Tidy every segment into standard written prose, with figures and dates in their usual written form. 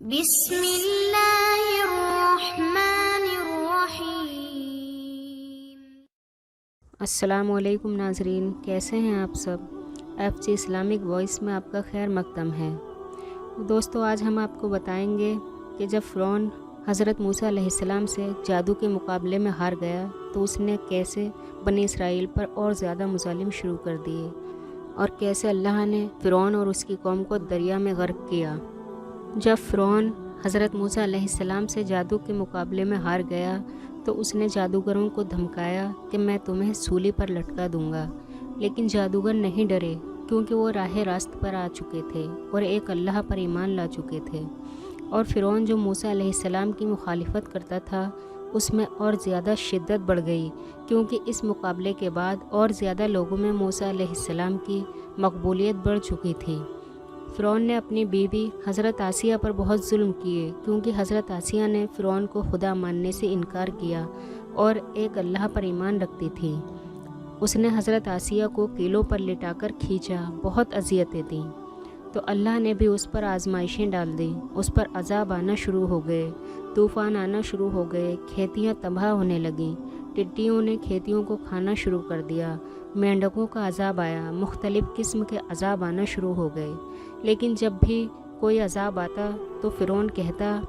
بسم اللہ الرحمن الرحیم۔ السلام علیکم ناظرین، کیسے ہیں آپ سب؟ FG اسلامک وائس میں آپ کا خیر مقدم ہے۔ دوستو، آج ہم آپ کو بتائیں گے کہ جب فرعون حضرت موسیٰ علیہ السلام سے جادو کے مقابلے میں ہار گیا تو اس نے کیسے بنی اسرائیل پر اور زیادہ مظالم شروع کر دیے، اور کیسے اللہ نے فرعون اور اس کی قوم کو دریا میں غرق کیا۔ جب فرعون حضرت موسیٰ علیہ السلام سے جادو کے مقابلے میں ہار گیا تو اس نے جادوگروں کو دھمکایا کہ میں تمہیں سولی پر لٹکا دوں گا، لیکن جادوگر نہیں ڈرے کیونکہ وہ راہ راست پر آ چکے تھے اور ایک اللہ پر ایمان لا چکے تھے۔ اور فرعون جو موسیٰ علیہ السلام کی مخالفت کرتا تھا اس میں اور زیادہ شدت بڑھ گئی، کیونکہ اس مقابلے کے بعد اور زیادہ لوگوں میں موسیٰ علیہ السلام کی مقبولیت بڑھ چکی تھی۔ فرعون نے اپنی بیوی حضرت آسیہ پر بہت ظلم کیے، کیونکہ حضرت آسیہ نے فرعون کو خدا ماننے سے انکار کیا اور ایک اللہ پر ایمان رکھتی تھی۔ اس نے حضرت آسیہ کو کیلوں پر لٹا کر کھینچا، بہت اذیتیں دیں، تو اللہ نے بھی اس پر آزمائشیں ڈال دیں، اس پر عذاب آنا شروع ہو گئے، طوفان آنا شروع ہو گئے، کھیتیاں تباہ ہونے لگیں، ٹڈیوں نے کھیتیوں کو کھانا شروع کر دیا، مینڈکوں کا عذاب آیا، مختلف قسم کے عذاب آنا شروع ہو گئے۔ لیکن جب بھی کوئی عذاب آتا تو فرعون کہتا،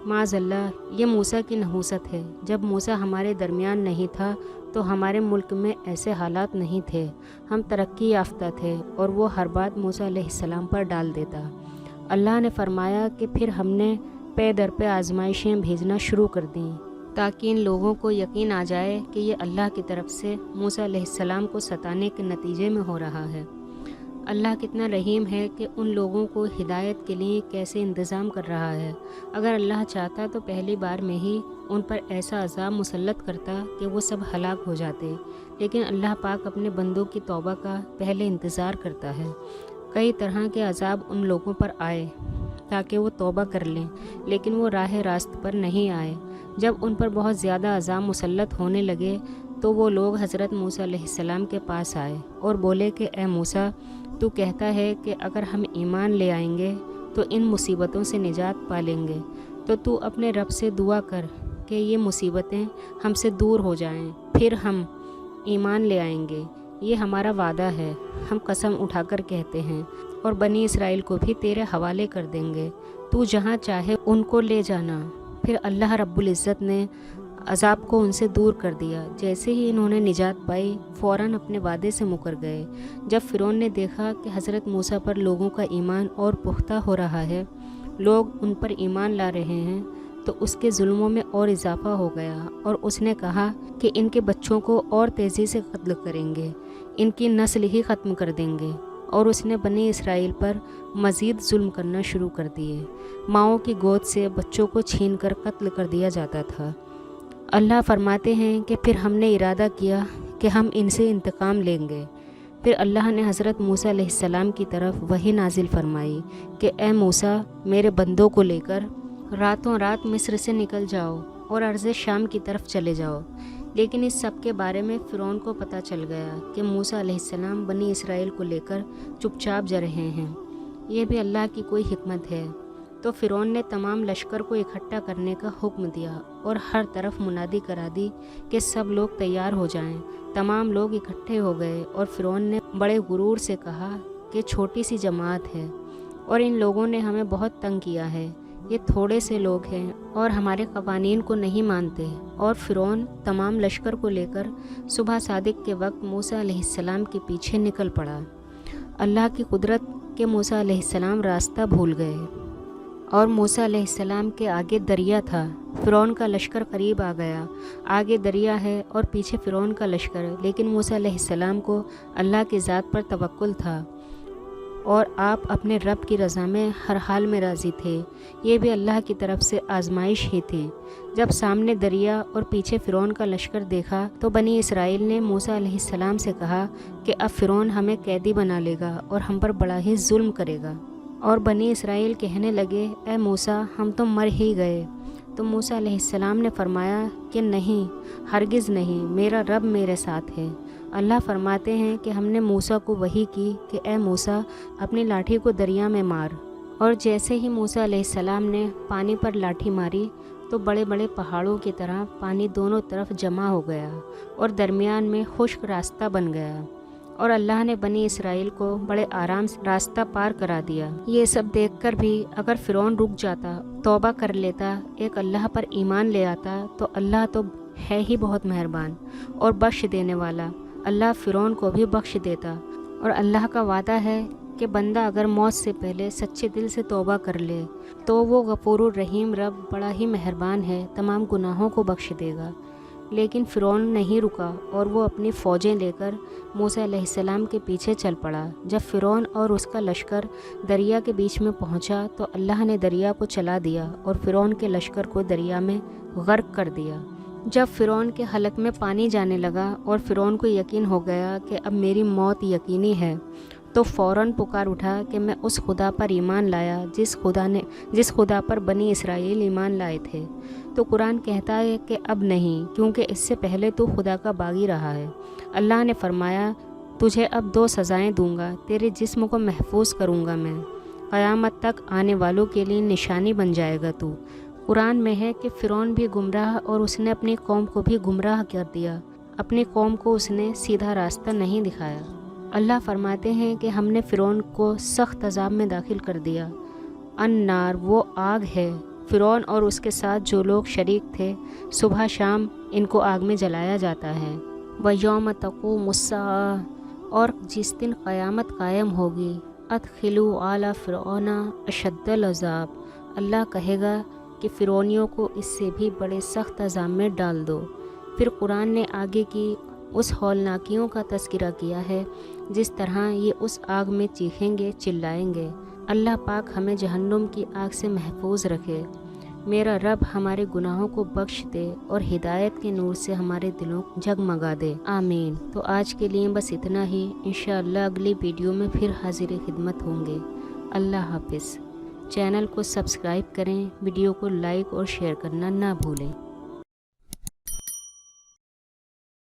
معاذ اللہ، یہ موسیٰ کی نحوست ہے، جب موسیٰ ہمارے درمیان نہیں تھا تو ہمارے ملک میں ایسے حالات نہیں تھے، ہم ترقی یافتہ تھے، اور وہ ہر بات موسیٰ علیہ السلام پر ڈال دیتا۔ اللہ نے فرمایا کہ پھر ہم نے پے در پہ آزمائشیں بھیجنا شروع کر دیں تاکہ ان لوگوں کو یقین آ جائے کہ یہ اللہ کی طرف سے موسیٰ علیہ السلام کو ستانے کے نتیجے میں ہو رہا ہے۔ اللہ کتنا رحیم ہے کہ ان لوگوں کو ہدایت کے لیے کیسے انتظام کر رہا ہے۔ اگر اللہ چاہتا تو پہلی بار میں ہی ان پر ایسا عذاب مسلط کرتا کہ وہ سب ہلاک ہو جاتے، لیکن اللہ پاک اپنے بندوں کی توبہ کا پہلے انتظار کرتا ہے۔ کئی طرح کے عذاب ان لوگوں پر آئے تاکہ وہ توبہ کر لیں، لیکن وہ راہ راست پر نہیں آئے۔ جب ان پر بہت زیادہ عذاب مسلط ہونے لگے تو وہ لوگ حضرت موسیٰ علیہ السلام کے پاس آئے اور بولے کہ اے موسیٰ، تو کہتا ہے کہ اگر ہم ایمان لے آئیں گے تو ان مصیبتوں سے نجات پا لیں گے، تو اپنے رب سے دعا کر کہ یہ مصیبتیں ہم سے دور ہو جائیں، پھر ہم ایمان لے آئیں گے، یہ ہمارا وعدہ ہے، ہم قسم اٹھا کر کہتے ہیں، اور بنی اسرائیل کو بھی تیرے حوالے کر دیں گے، تو جہاں چاہے ان کو لے جانا۔ پھر اللہ رب العزت نے عذاب کو ان سے دور کر دیا۔ جیسے ہی انہوں نے نجات پائی فوراً اپنے وعدے سے مکر گئے۔ جب فرعون نے دیکھا کہ حضرت موسیٰ پر لوگوں کا ایمان اور پختہ ہو رہا ہے، لوگ ان پر ایمان لا رہے ہیں، تو اس کے ظلموں میں اور اضافہ ہو گیا، اور اس نے کہا کہ ان کے بچوں کو اور تیزی سے قتل کریں گے، ان کی نسل ہی ختم کر دیں گے، اور اس نے بنی اسرائیل پر مزید ظلم کرنا شروع کر دیے۔ ماؤں کی گود سے بچوں کو چھین کر قتل کر دیا جاتا تھا۔ اللہ فرماتے ہیں کہ پھر ہم نے ارادہ کیا کہ ہم ان سے انتقام لیں گے۔ پھر اللہ نے حضرت موسیٰ علیہ السلام کی طرف وحی نازل فرمائی کہ اے موسیٰ، میرے بندوں کو لے کر راتوں رات مصر سے نکل جاؤ اور ارض شام کی طرف چلے جاؤ۔ لیکن اس سب کے بارے میں فرعون کو پتہ چل گیا کہ موسیٰ علیہ السلام بنی اسرائیل کو لے کر چپ چاپ جا رہے ہیں، یہ بھی اللہ کی کوئی حکمت ہے۔ تو فرعون نے تمام لشکر کو اکٹھا کرنے کا حکم دیا اور ہر طرف منادی کرا دی کہ سب لوگ تیار ہو جائیں۔ تمام لوگ اکٹھے ہو گئے اور فرعون نے بڑے غرور سے کہا کہ چھوٹی سی جماعت ہے اور ان لوگوں نے ہمیں بہت تنگ کیا ہے، یہ تھوڑے سے لوگ ہیں اور ہمارے قوانین کو نہیں مانتے۔ اور فرعون تمام لشکر کو لے کر صبح صادق کے وقت موسیٰ علیہ السلام کے پیچھے نکل پڑا۔ اللہ کی قدرت کہ موسیٰ علیہ السلام راستہ بھول گئے اور موسیٰ علیہ السلام کے آگے دریا تھا۔ فرعون کا لشکر قریب آ گیا، آگے دریا ہے اور پیچھے فرعون کا لشکر، لیکن موسیٰ علیہ السلام کو اللہ کی ذات پر توکل تھا اور آپ اپنے رب کی رضا میں ہر حال میں راضی تھے۔ یہ بھی اللہ کی طرف سے آزمائش ہی تھی۔ جب سامنے دریا اور پیچھے فرعون کا لشکر دیکھا تو بنی اسرائیل نے موسیٰ علیہ السلام سے کہا کہ اب فرعون ہمیں قیدی بنا لے گا اور ہم پر بڑا ہی ظلم کرے گا۔ اور بنی اسرائیل کہنے لگے، اے موسیٰ، ہم تو مر ہی گئے۔ تو موسیٰ علیہ السلام نے فرمایا کہ نہیں، ہرگز نہیں، میرا رب میرے ساتھ ہے۔ اللہ فرماتے ہیں کہ ہم نے موسیٰ کو وحی کی کہ اے موسیٰ، اپنی لاٹھی کو دریا میں مار، اور جیسے ہی موسیٰ علیہ السلام نے پانی پر لاٹھی ماری تو بڑے بڑے پہاڑوں کی طرح پانی دونوں طرف جمع ہو گیا اور درمیان میں خشک راستہ بن گیا، اور اللہ نے بنی اسرائیل کو بڑے آرام سے راستہ پار کرا دیا۔ یہ سب دیکھ کر بھی اگر فرعون رک جاتا، توبہ کر لیتا، ایک اللہ پر ایمان لے آتا، تو اللہ تو ہے ہی بہت مہربان اور بخش دینے والا، اللہ فرعون کو بھی بخش دیتا۔ اور اللہ کا وعدہ ہے کہ بندہ اگر موت سے پہلے سچے دل سے توبہ کر لے تو وہ غفور الرحیم رب بڑا ہی مہربان ہے، تمام گناہوں کو بخش دے گا۔ لیکن فرعون نہیں رکا اور وہ اپنی فوجیں لے کر موسیٰ علیہ السلام کے پیچھے چل پڑا۔ جب فرعون اور اس کا لشکر دریا کے بیچ میں پہنچا تو اللہ نے دریا کو چلا دیا اور فرعون کے لشکر کو دریا میں غرق کر دیا۔ جب فرعون کے حلق میں پانی جانے لگا اور فرعون کو یقین ہو گیا کہ اب میری موت یقینی ہے، تو فوراً پکار اٹھا کہ میں اس خدا پر ایمان لایا جس خدا پر بنی اسرائیل ایمان لائے تھے۔ تو قرآن کہتا ہے کہ اب نہیں، کیونکہ اس سے پہلے تو خدا کا باغی رہا ہے۔ اللہ نے فرمایا تجھے اب 2 سزائیں دوں گا، تیرے جسم کو محفوظ کروں گا میں، قیامت تک آنے والوں کے لیے نشانی بن جائے گا تو۔ قرآن میں ہے کہ فرعون بھی گمراہ اور اس نے اپنی قوم کو بھی گمراہ کر دیا، اپنی قوم کو اس نے سیدھا راستہ نہیں دکھایا۔ اللہ فرماتے ہیں کہ ہم نے فرعون کو سخت عذاب میں داخل کر دیا۔ النار، وہ آگ ہے۔ فرعون اور اس کے ساتھ جو لوگ شریک تھے، صبح شام ان کو آگ میں جلایا جاتا ہے۔ وَيَوْمَ تَقُومُ السَّاعَةُ، اور جس دن قیامت قائم ہوگی، أَدْخِلُوا آلَ فِرْعَوْنَ أَشَدَّ الْعَذَابِ، اللہ کہے گا کہ فرعونیوں کو اس سے بھی بڑے سخت عذاب میں ڈال دو۔ پھر قرآن نے آگے کی اس ہولناکیوں کا تذکرہ کیا ہے جس طرح یہ اس آگ میں چیخیں گے، چلائیں گے۔ اللہ پاک ہمیں جہنم کی آگ سے محفوظ رکھے۔ میرا رب ہمارے گناہوں کو بخش دے اور ہدایت کے نور سے ہمارے دلوں کو جگمگا دے، آمین۔ تو آج کے لیے بس اتنا ہی، انشاءاللہ اگلی ویڈیو میں پھر حاضر خدمت ہوں گے۔ اللہ حافظ۔ چینل کو سبسکرائب کریں، ویڈیو کو لائک اور شیئر کرنا نہ بھولیں۔